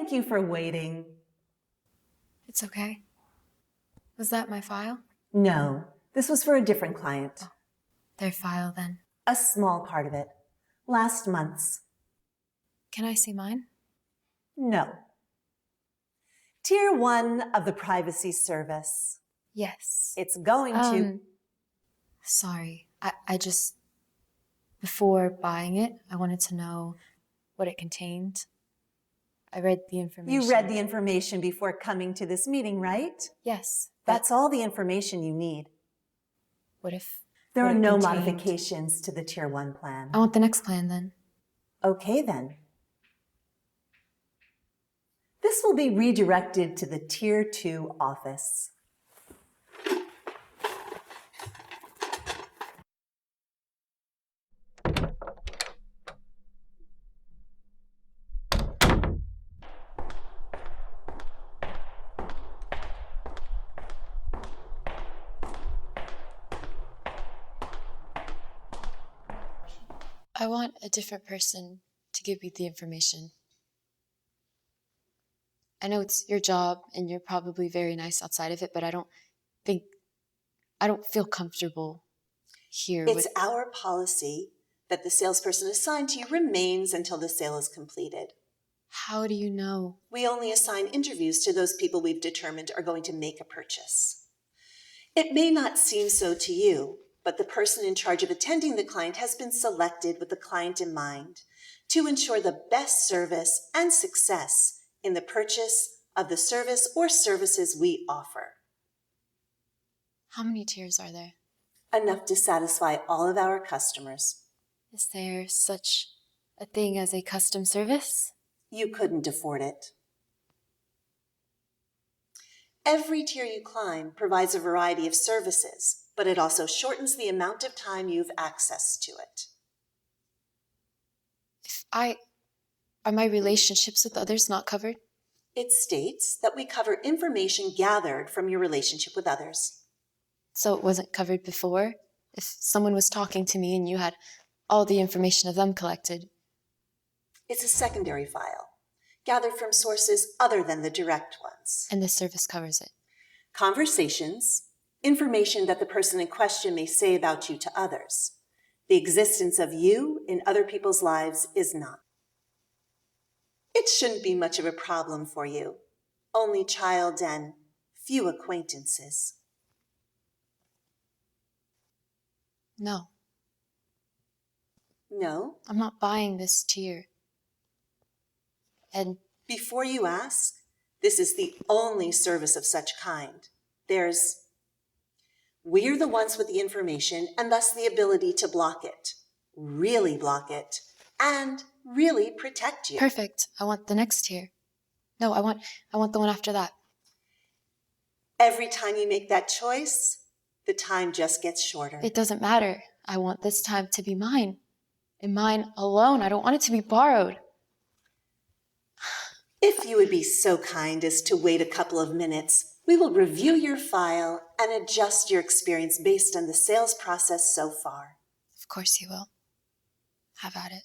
Thank you for waiting. It's okay. Was that my file? No, this was for a different client. Oh, their file then. A small part of it. Last month's. Can I see mine? No. Tier 1 of the privacy service. Yes. It's going to... Sorry. I just... Before buying it, I wanted to know what it contained. I read the information. You read the information before coming to this meeting, right? Yes. That's all the information you need. What if... There what are it no contained? modifications to the Tier 1 plan. I want the next plan then. Okay then. This will be redirected to the Tier 2 office. I want a different person to give me the information. I know it's your job and you're probably very nice outside of it, but I don't feel comfortable here. It's our policy that the salesperson assigned to you remains until the sale is completed. How do you know? We only assign interviews to those people we've determined are going to make a purchase. It may not seem so to you, but the person in charge of attending the client has been selected with the client in mind to ensure the best service and success in the purchase of the service or services we offer. How many tiers are there? Enough to satisfy all of our customers. Is there such a thing as a custom service? You couldn't afford it. Every tier you climb provides a variety of services, but it also shortens the amount of time you've access to it. Are my relationships with others not covered? It states that we cover information gathered from your relationship with others. So it wasn't covered before? If someone was talking to me and you had all the information of them collected? It's a secondary file, gathered from sources other than the direct ones. And this service covers it? Conversations, information that the person in question may say about you to others. The existence of you in other people's lives is not. It shouldn't be much of a problem for you. Only child and few acquaintances. No. No? I'm not buying this tier. And before you ask, this is the only service of such kind. We're the ones with the information and thus the ability to block it, really block it, and really protect you. Perfect. I want the next tier. No, I want the one after that. Every time you make that choice, the time just gets shorter. It doesn't matter. I want this time to be mine. And mine alone. I don't want it to be borrowed. If you would be so kind as to wait a couple of minutes, we will review your file and adjust your experience based on the sales process so far. Of course you will. Have at it.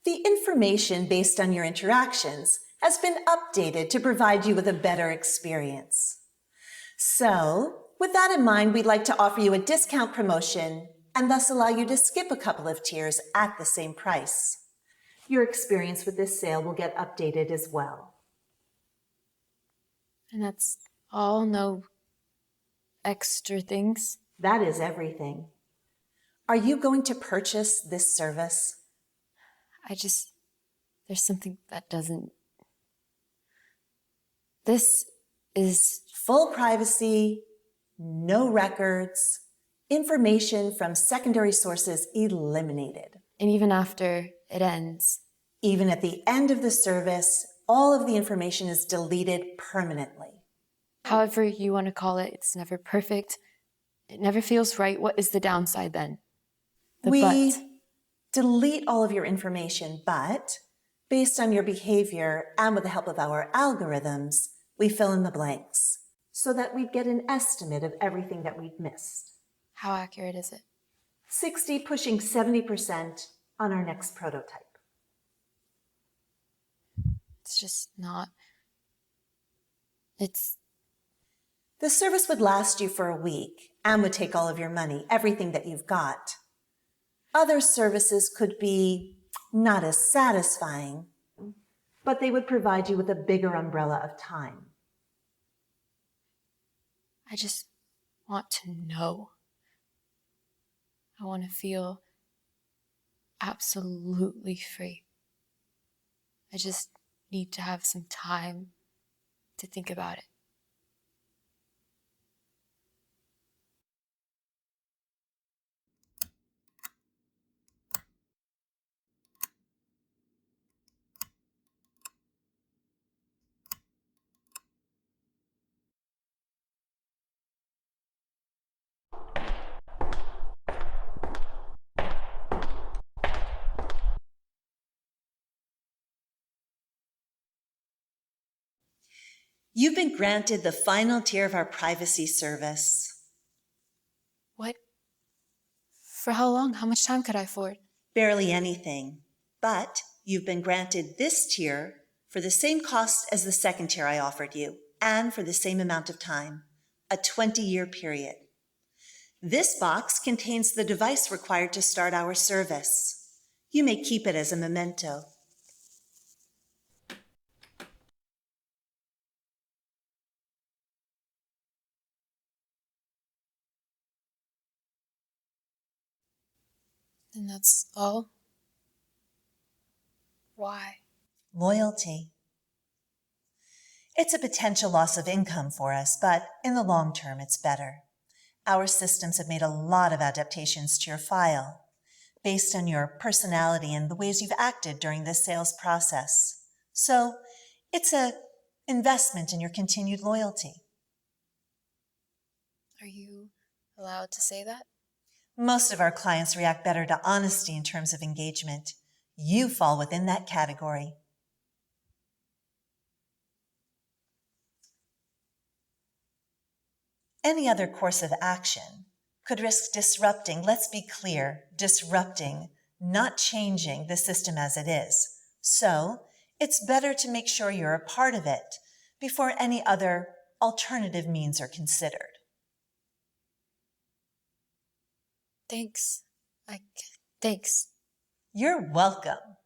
The information based on your interactions has been updated to provide you with a better experience. So, with that in mind, we'd like to offer you a discount promotion and thus allow you to skip a couple of tiers at the same price. Your experience with this sale will get updated as well. And that's all? No extra things? That is everything. Are you going to purchase this service? There's something that doesn't... This is... Full privacy, no records, information from secondary sources eliminated. And even after it ends? Even at the end of the service, all of the information is deleted permanently. However you want to call it, it's never perfect. It never feels right. What is the downside then? We delete all of your information, but based on your behavior and with the help of our algorithms, We fill in the blanks so that we'd get an estimate of everything that we'd missed. How accurate is it? 60 pushing 70% on our next prototype. It's just not. It's. The service would last you for a week and would take all of your money, everything that you've got. Other services could be not as satisfying, but they would provide you with a bigger umbrella of time. I just want to know. I want to feel absolutely free. I just need to have some time to think about it. You've been granted the final tier of our privacy service. What? For how long? How much time could I afford? Barely anything. But you've been granted this tier for the same cost as the second tier I offered you, and for the same amount of time, a 20-year period. This box contains the device required to start our service. You may keep it as a memento. And that's all? Why? Loyalty. It's a potential loss of income for us, but in the long term, it's better. Our systems have made a lot of adaptations to your file based on your personality and the ways you've acted during this sales process. So it's an investment in your continued loyalty. Are you allowed to say that? Most of our clients react better to honesty in terms of engagement. You fall within that category. Any other course of action could risk disrupting, let's be clear, disrupting, not changing the system as it is. So it's better to make sure you're a part of it before any other alternative means are considered. Thanks. Thanks. You're welcome.